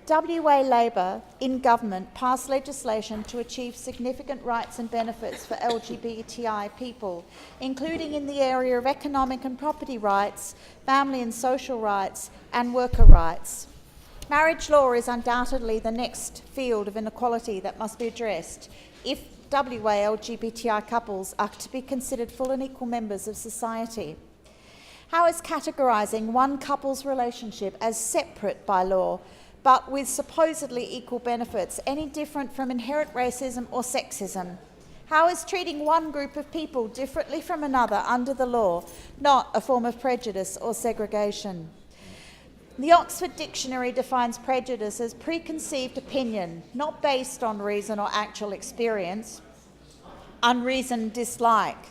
WA Labor in government passed legislation to achieve significant rights and benefits for LGBTI people, including in the area of economic and property rights, family and social rights, and worker rights. Marriage law is undoubtedly the next field of inequality that must be addressed if WA LGBTI couples are to be considered full and equal members of society. How is categorising one couple's relationship as separate by law but with supposedly equal benefits any different from inherent racism or sexism? How is treating one group of people differently from another under the law not a form of prejudice or segregation? The Oxford Dictionary defines prejudice as preconceived opinion, not based on reason or actual experience, unreasoned dislike,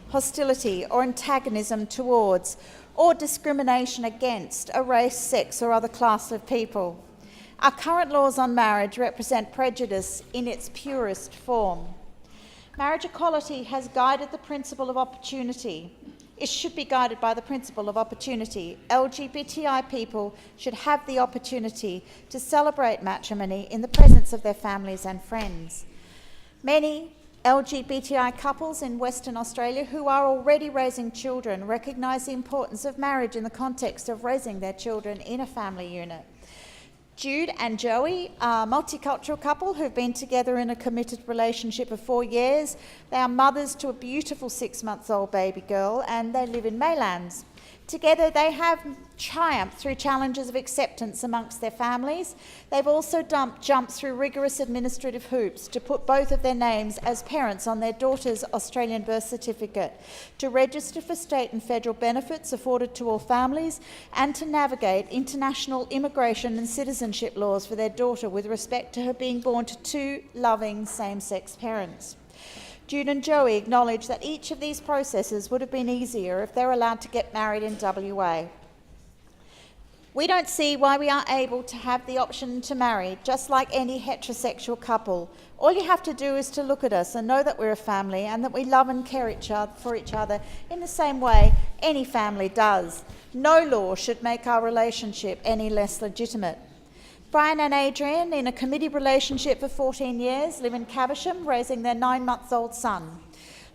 hostility or antagonism towards, or discrimination against a race, sex or other class of people. Our current laws on marriage represent prejudice in its purest form. Marriage equality has guided the principle of opportunity. It should be guided by the principle of opportunity. LGBTI people should have the opportunity to celebrate matrimony in the presence of their families and friends. Many LGBTI couples in Western Australia who are already raising children recognise the importance of marriage in the context of raising their children in a family unit. Jude and Joey are a multicultural couple who've been together in a committed relationship of 4 years. They are mothers to a beautiful 6-month-old baby girl and they live in Maylands. Together they have triumphed through challenges of acceptance amongst their families. They've also jumped through rigorous administrative hoops to put both of their names as parents on their daughter's Australian birth certificate, to register for state and federal benefits afforded to all families, and to navigate international immigration and citizenship laws for their daughter with respect to her being born to 2 loving same-sex parents. Jude and Joey acknowledge that each of these processes would have been easier if they were allowed to get married in WA. We don't see why we aren't able to have the option to marry, just like any heterosexual couple. All you have to do is to look at us and know that we're a family and that we love and care for each other in the same way any family does. No law should make our relationship any less legitimate. Brian and Adrian, in a committed relationship for 14 years, live in Caversham, raising their 9-month-old son.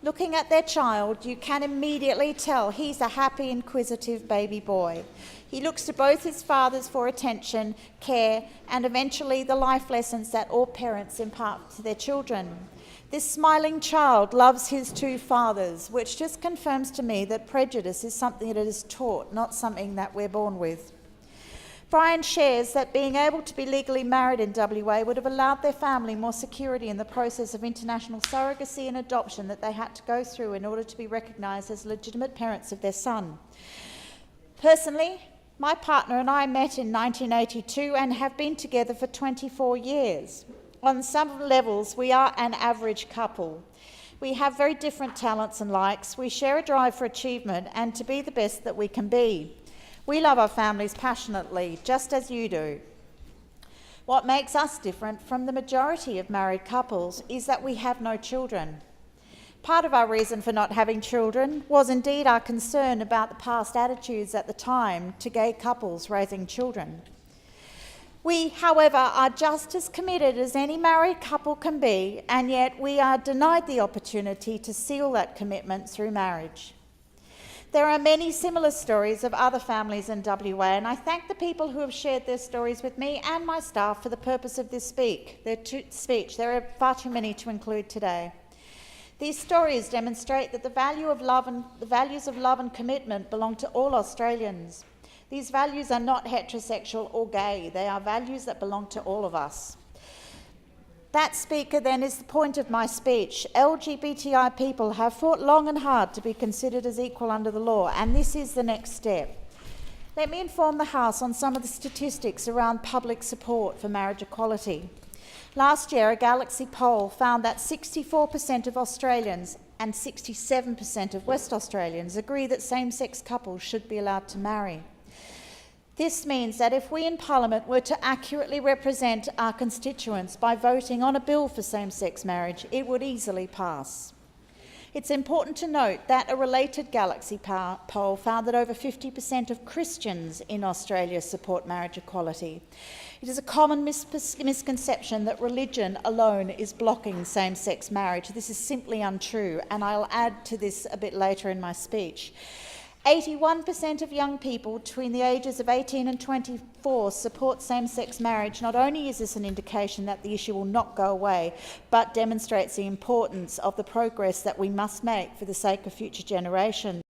Looking at their child, you can immediately tell he's a happy, inquisitive baby boy. He looks to both his fathers for attention, care, and eventually the life lessons that all parents impart to their children. This smiling child loves his 2 fathers, which just confirms to me that prejudice is something that is taught, not something that we're born with. Brian shares that being able to be legally married in WA would have allowed their family more security in the process of international surrogacy and adoption that they had to go through in order to be recognised as legitimate parents of their son. Personally, my partner and I met in 1982 and have been together for 24 years. On some levels, we are an average couple. We have very different talents and likes. We share a drive for achievement and to be the best that we can be. We love our families passionately, just as you do. What makes us different from the majority of married couples is that we have no children. Part of our reason for not having children was indeed our concern about the past attitudes at the time to gay couples raising children. We, however, are just as committed as any married couple can be, and yet we are denied the opportunity to seal that commitment through marriage. There are many similar stories of other families in WA, and I thank the people who have shared their stories with me and my staff for the purpose of this speech. There are far too many to include today. These stories demonstrate that the values of love and commitment belong to all Australians. These values are not heterosexual or gay. They are values that belong to all of us. That, Speaker, then is the point of my speech. LGBTI people have fought long and hard to be considered as equal under the law, and this is the next step. Let me inform the House on some of the statistics around public support for marriage equality. Last year, a Galaxy poll found that 64% of Australians and 67% of West Australians agree that same-sex couples should be allowed to marry. This means that if we in Parliament were to accurately represent our constituents by voting on a bill for same-sex marriage, it would easily pass. It's important to note that a related Galaxy poll found that over 50% of Christians in Australia support marriage equality. It is a common misconception that religion alone is blocking same-sex marriage. This is simply untrue, and I'll add to this a bit later in my speech. 81% of young people between the ages of 18 and 24 support same-sex marriage. Not only is this an indication that the issue will not go away, but demonstrates the importance of the progress that we must make for the sake of future generations.